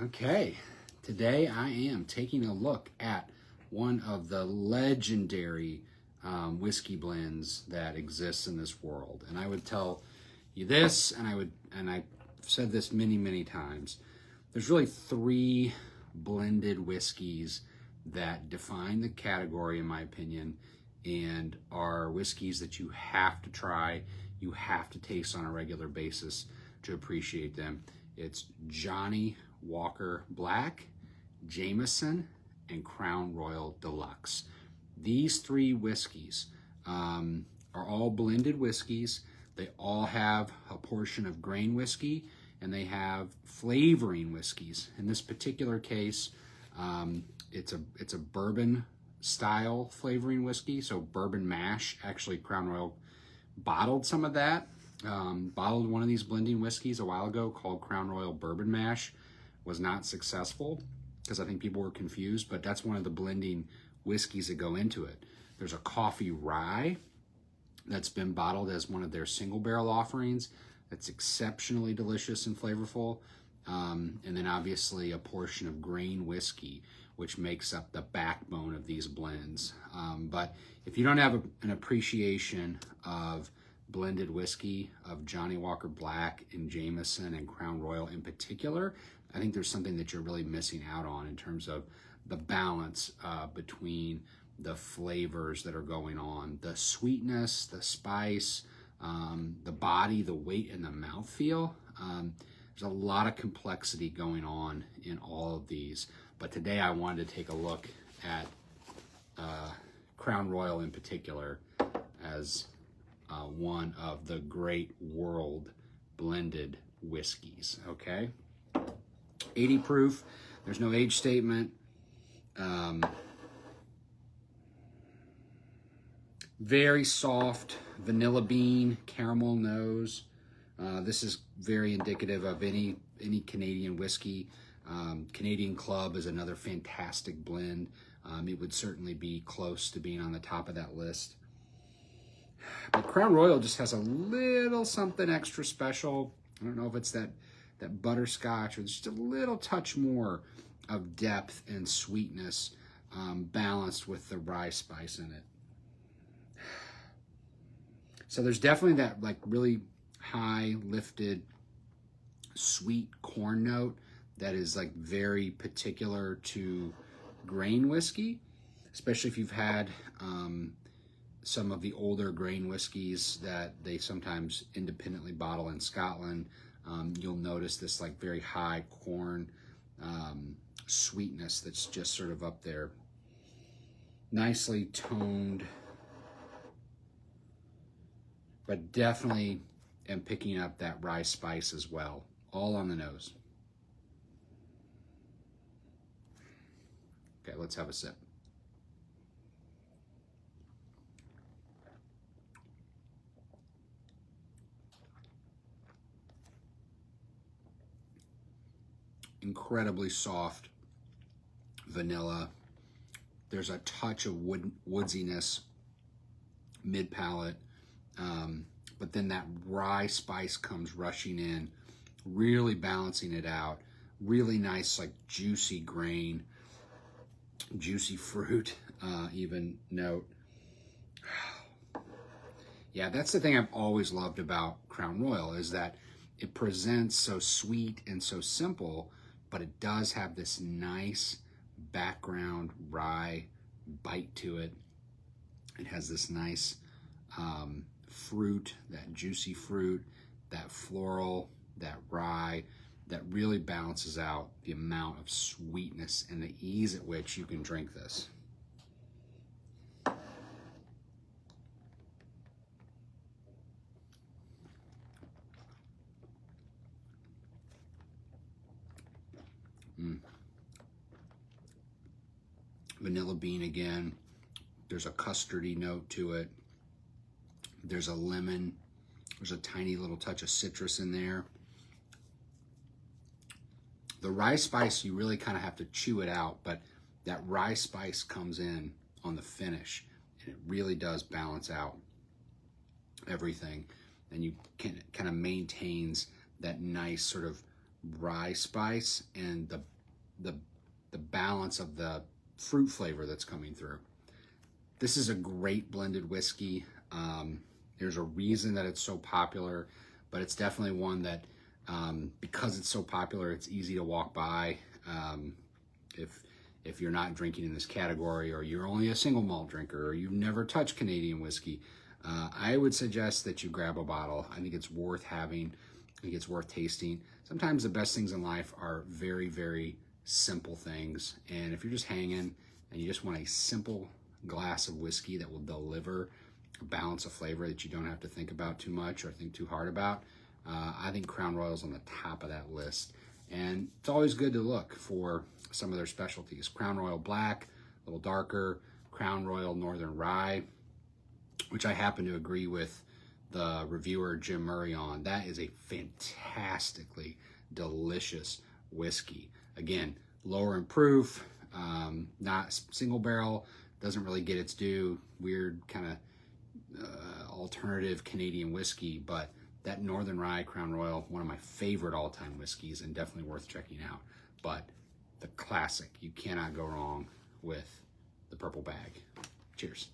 Okay, today I am taking a look at one of the legendary whiskey blends that exists in this world. And I would tell you this, and I've said this many times. There's really three blended whiskeys that define the category, in my opinion, and are whiskeys that you have to try, you have to taste on a regular basis to appreciate them. It's Johnnie Walker Black, Jameson, and Crown Royal Deluxe. These three whiskeys are all blended whiskeys. They all have a portion of grain whiskey, and they have flavoring whiskeys. In this particular case, it's a bourbon style flavoring whiskey, so bourbon mash. Actually, Crown Royal bottled some of that. Bottled one of these blending whiskeys a while ago called Crown Royal Bourbon Mash. Was not successful because I think people were confused, but that's one of the blending whiskeys that go into it. There's a coffee rye that's been bottled as one of their single barrel offerings that's exceptionally delicious and flavorful. And then obviously a portion of grain whiskey, which makes up the backbone of these blends. But if you don't have an appreciation of blended whiskey, of Johnnie Walker Black and Jameson and Crown Royal in particular, I think there's something that you're really missing out on in terms of the balance between the flavors that are going on. The sweetness, the spice, the body, the weight, and the mouthfeel. There's a lot of complexity going on in all of these. But today I wanted to take a look at Crown Royal in particular as one of the great world blended whiskeys, okay? 80 proof, there's no age statement. Very soft vanilla bean, caramel nose. This is very indicative of any Canadian whiskey. Canadian Club is another fantastic blend. It would certainly be close to being on the top of that list. But Crown Royal just has a little something extra special. I don't know if it's that butterscotch or just a little touch more of depth and sweetness balanced with the rye spice in it. So there's definitely that like really high lifted sweet corn note that is like very particular to grain whiskey, especially if you've had some of the older grain whiskeys that they sometimes independently bottle in Scotland. You'll notice this like very high corn sweetness that's just sort of up there. Nicely toned, but definitely am picking up that rye spice as well, all on the nose. Okay, let's have a sip. Incredibly soft vanilla. There's a touch of woodsiness mid-palate, but then that rye spice comes rushing in, really balancing it out. Really nice, like juicy grain, juicy fruit, even note. Yeah, that's the thing I've always loved about Crown Royal, is that it presents so sweet and so simple, but it does have this nice background rye bite to it. It has this nice fruit, that juicy fruit, that floral, that rye, that really balances out the amount of sweetness and the ease at which you can drink this. Vanilla bean again. There's a custardy note to it. There's a lemon. There's a tiny little touch of citrus in there. The rye spice, you really kind of have to chew it out, but that rye spice comes in on the finish, and it really does balance out everything. And you can kind of maintains that nice sort of rye spice and the balance of the fruit flavor that's coming through. This is a great blended whiskey. There's a reason that it's so popular, but it's definitely one that, because it's so popular, it's easy to walk by. If you're not drinking in this category, or you're only a single malt drinker, or you've never touched Canadian whiskey, I would suggest that you grab a bottle. I think it's worth having. I think it's worth tasting. Sometimes the best things in life are very, very simple things. And if you're just hanging and you just want a simple glass of whiskey that will deliver a balance of flavor that you don't have to think about too much or think too hard about, I think Crown Royal's on the top of that list. And it's always good to look for some of their specialties. Crown Royal Black, a little darker. Crown Royal Northern Rye, which I happen to agree with the reviewer Jim Murray on. That is a fantastically delicious whiskey. Again, lower in proof, not single barrel, doesn't really get its due. Weird kind of alternative Canadian whiskey, but that Northern Rye Crown Royal, one of my favorite all-time whiskeys, and definitely worth checking out. But the classic, you cannot go wrong with the Purple Bag. Cheers.